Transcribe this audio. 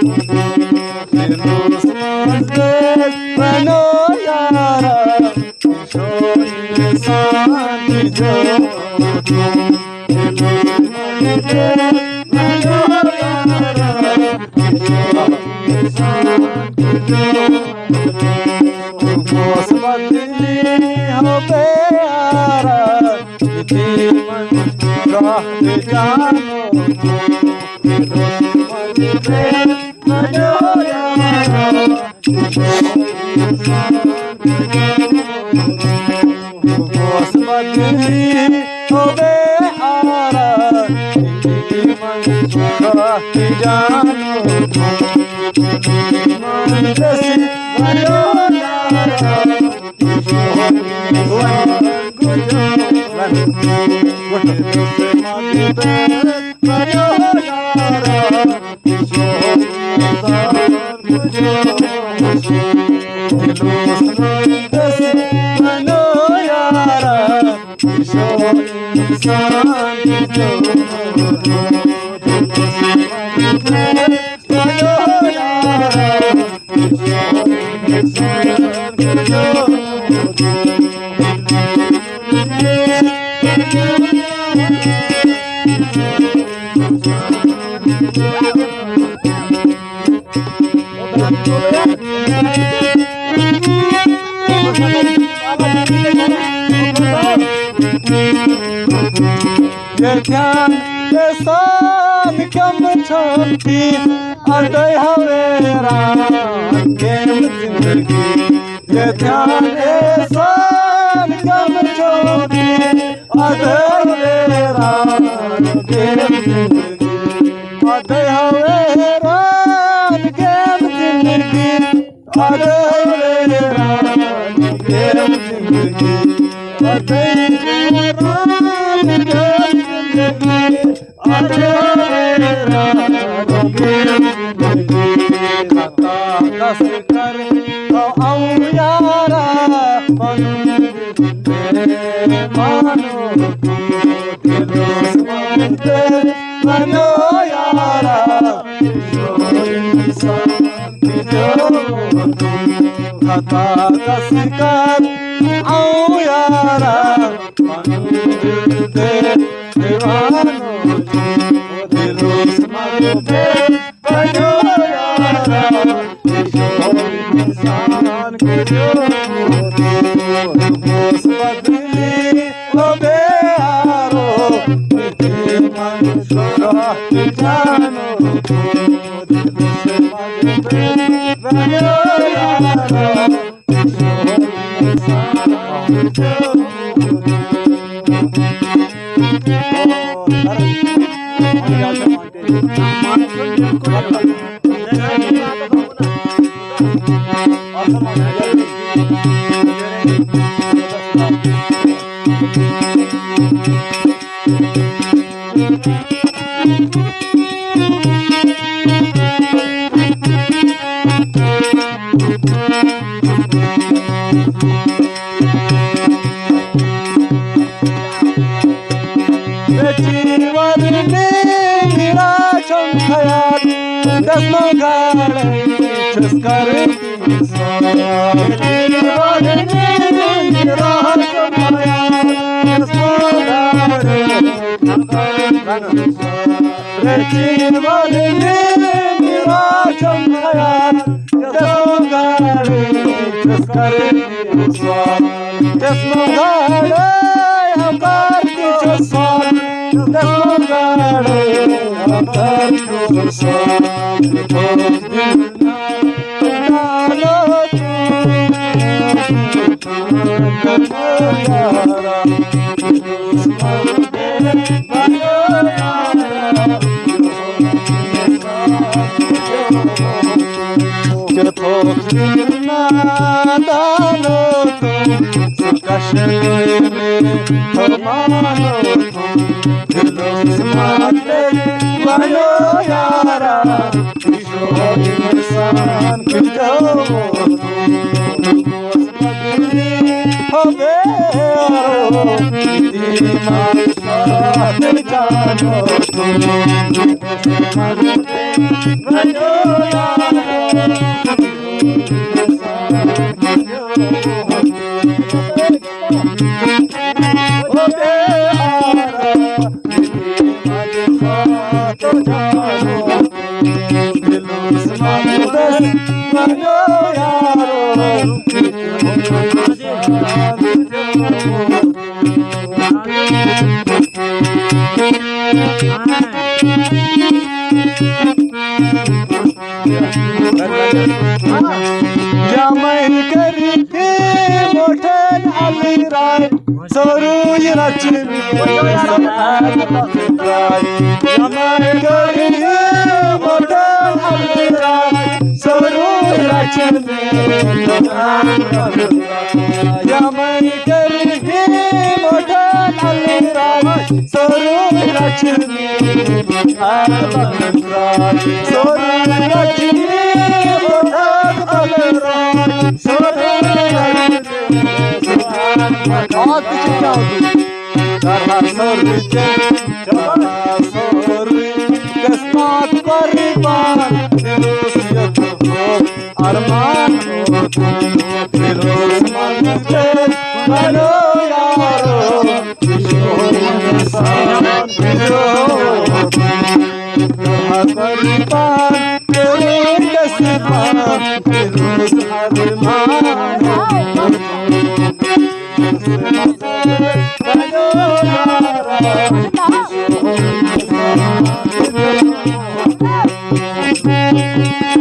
Dilos mazbek bano yara shoy insan ki jo Dilos mazbek bano yara shoy insan ki jo Bos badli hobe yara iti man rah de jano Bos badli hobe ara iman shahti jano iman jasi bano yara ध्यान के सान कम छोटी अदय हवेरा game जिंदगी ये ध्यान के सान कम छोटी अदय हवेरा गेम जिंदगी अदय हवेरा गेम जिंदगी अदय हवेरा गेम जिंदगी अदय हवेरा Oh, साथ जानो तुम बनो यारो ओ प्यारा तो जानो दिलों से मांगो बनो यारो Yaman karite motan alirai soru yirachin Yaman karite motan alirai soru yirachin Yaman karite motan alirai soru yirachin soru yirachin बहुत पीछे क्या होगी किस्मत परिवार अरमान बनो यारो परिवार Thank you.